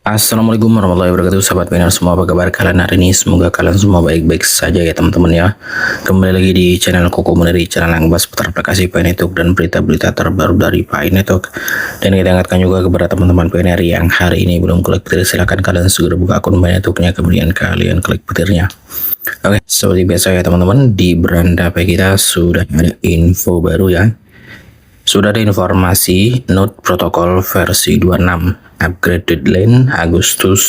Assalamualaikum warahmatullahi wabarakatuh, sahabat Pinar semua, apa kabar kalian hari ini? Semoga kalian semua baik-baik saja ya teman-teman ya. Kembali lagi di channel Koko Muneri, channel yang bahas seputar aplikasi Pi Network dan berita-berita terbaru dari Pi Network. Dan kita ingatkan juga kepada teman-teman PNR yang hari ini belum klik petir, silahkan kalian segera buka akun Pi Networknya, kemudian kalian klik petirnya. Oke, seperti biasa ya teman-teman, di beranda Pi kita sudah ada info baru ya. Sudah ada informasi Node Protocol versi 26 upgrade deadline Agustus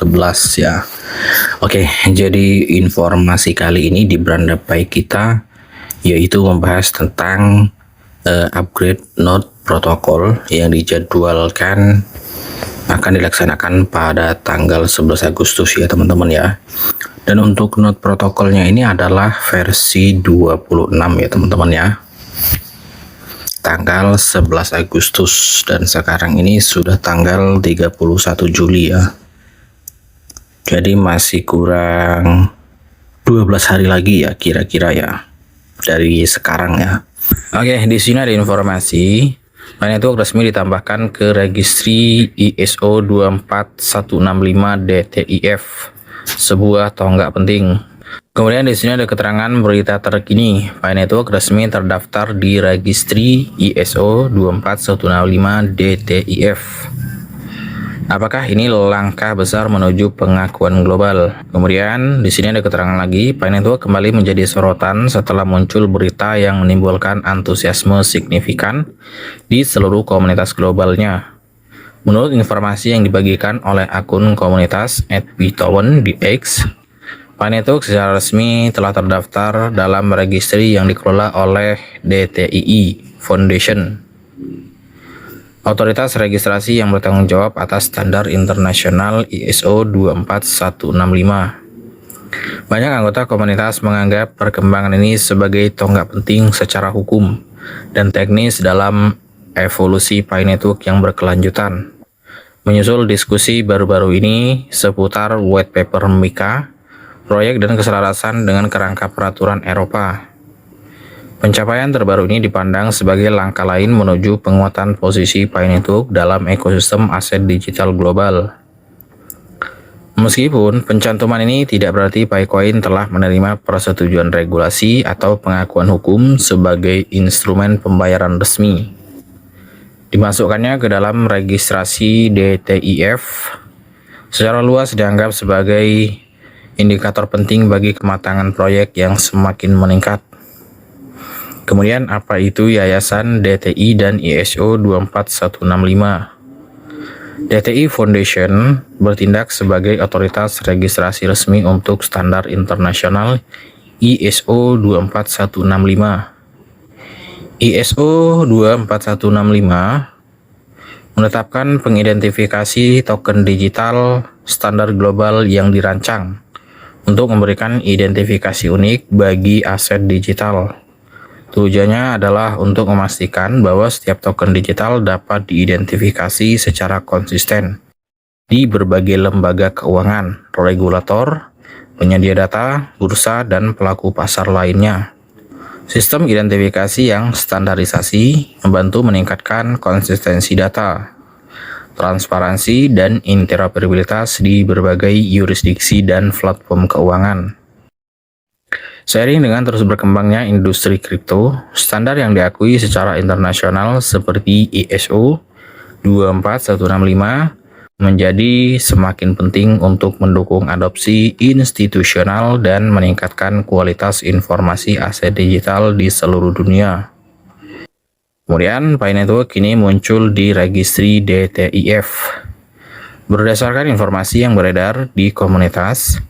11 ya. Oke, jadi informasi kali ini di beranda Pi kita yaitu membahas tentang upgrade Node Protocol yang dijadwalkan akan dilaksanakan pada tanggal 11 Agustus ya teman-teman ya. Dan untuk Node protokolnya ini adalah versi 26 ya teman-teman ya, tanggal 11 Agustus, dan sekarang ini sudah tanggal 31 Juli ya. Jadi masih kurang 12 hari lagi ya kira-kira ya dari sekarang ya. Oke, di sini ada informasi Pi Network resmi ditambahkan ke registry ISO 24165 DTIF, sebuah tonggak penting. Kemudian di sini ada keterangan berita terkini. Pi Network resmi terdaftar di registry ISO 24165 DTIF. Apakah ini langkah besar menuju pengakuan global? Kemudian di sini ada keterangan lagi, Pi Network kembali menjadi sorotan setelah muncul berita yang menimbulkan antusiasme signifikan di seluruh komunitas globalnya. Menurut informasi yang dibagikan oleh akun komunitas @pitowen di X, Pi Network secara resmi telah terdaftar dalam registry yang dikelola oleh DTII Foundation, otoritas registrasi yang bertanggung jawab atas standar internasional ISO 24165. Banyak anggota komunitas menganggap perkembangan ini sebagai tonggak penting secara hukum dan teknis dalam evolusi Pi Network yang berkelanjutan. Menyusul diskusi baru-baru ini seputar white paper MiCA, proyek dan keselarasan dengan kerangka peraturan Eropa. Pencapaian terbaru ini dipandang sebagai langkah lain menuju penguatan posisi Pi Network dalam ekosistem aset digital global. Meskipun pencantuman ini tidak berarti PiCoin telah menerima persetujuan regulasi atau pengakuan hukum sebagai instrumen pembayaran resmi. Dimasukkannya ke dalam registrasi DTIF secara luas dianggap sebagai indikator penting bagi kematangan proyek yang semakin meningkat. Kemudian apa itu Yayasan DTI dan ISO 24165? DTI Foundation bertindak sebagai otoritas registrasi resmi untuk standar internasional ISO 24165. ISO 24165 menetapkan pengidentifikasi token digital standar global yang dirancang untuk memberikan identifikasi unik bagi aset digital. Tujuannya adalah untuk memastikan bahwa setiap token digital dapat diidentifikasi secara konsisten di berbagai lembaga keuangan, regulator, penyedia data, bursa, dan pelaku pasar lainnya. Sistem identifikasi yang standarisasi membantu meningkatkan konsistensi data, transparansi, dan interoperabilitas di berbagai yurisdiksi dan platform keuangan. Seiring dengan terus berkembangnya industri kripto, standar yang diakui secara internasional seperti ISO 24165 menjadi semakin penting untuk mendukung adopsi institusional dan meningkatkan kualitas informasi aset digital di seluruh dunia. Kemudian Pi Network kini muncul di registry DTIF. Berdasarkan informasi yang beredar di komunitas,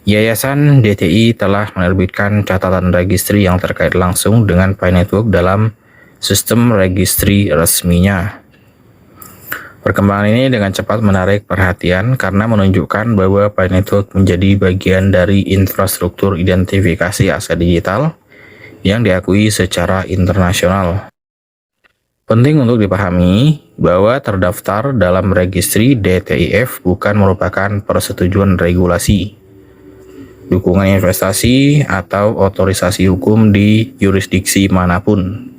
Yayasan DTI telah menerbitkan catatan registry yang terkait langsung dengan Pi Network dalam sistem registry resminya. Perkembangan ini dengan cepat menarik perhatian karena menunjukkan bahwa Pi Network menjadi bagian dari infrastruktur identifikasi aset digital yang diakui secara internasional. Penting untuk dipahami bahwa terdaftar dalam registry DTIF bukan merupakan persetujuan regulasi, dukungan investasi, atau otorisasi hukum di yurisdiksi manapun.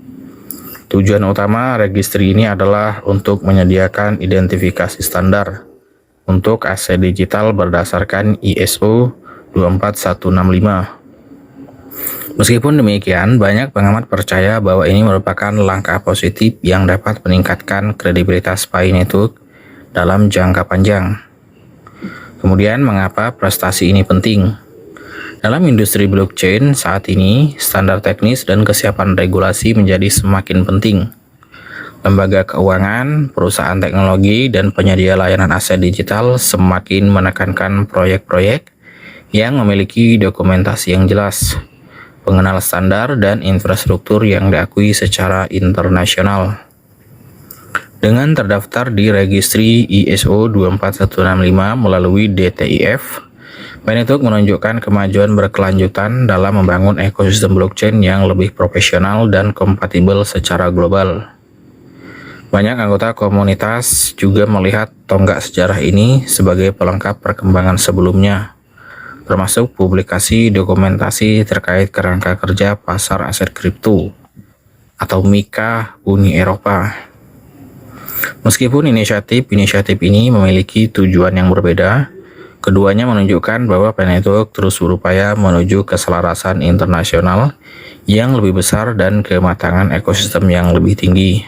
Tujuan utama registry ini adalah untuk menyediakan identifikasi standar, untuk aset digital berdasarkan ISO 24165. Meskipun demikian, banyak pengamat percaya bahwa ini merupakan langkah positif yang dapat meningkatkan kredibilitas Pi Network dalam jangka panjang. Kemudian, mengapa prestasi ini penting? Dalam industri blockchain saat ini, standar teknis dan kesiapan regulasi menjadi semakin penting. Lembaga keuangan, perusahaan teknologi, dan penyedia layanan aset digital semakin menekankan proyek-proyek yang memiliki dokumentasi yang jelas, pengenal standar, dan infrastruktur yang diakui secara internasional. Dengan terdaftar di registri ISO 24165 melalui DTIF, Pi Network menunjukkan kemajuan berkelanjutan dalam membangun ekosistem blockchain yang lebih profesional dan kompatibel secara global. Banyak anggota komunitas juga melihat tonggak sejarah ini sebagai pelengkap perkembangan sebelumnya, termasuk publikasi dokumentasi terkait kerangka kerja pasar aset kripto atau MiCA Uni Eropa. Meskipun inisiatif ini memiliki tujuan yang berbeda, keduanya menunjukkan bahwa Pi Network terus berupaya menuju keselarasan internasional yang lebih besar dan kematangan ekosistem yang lebih tinggi.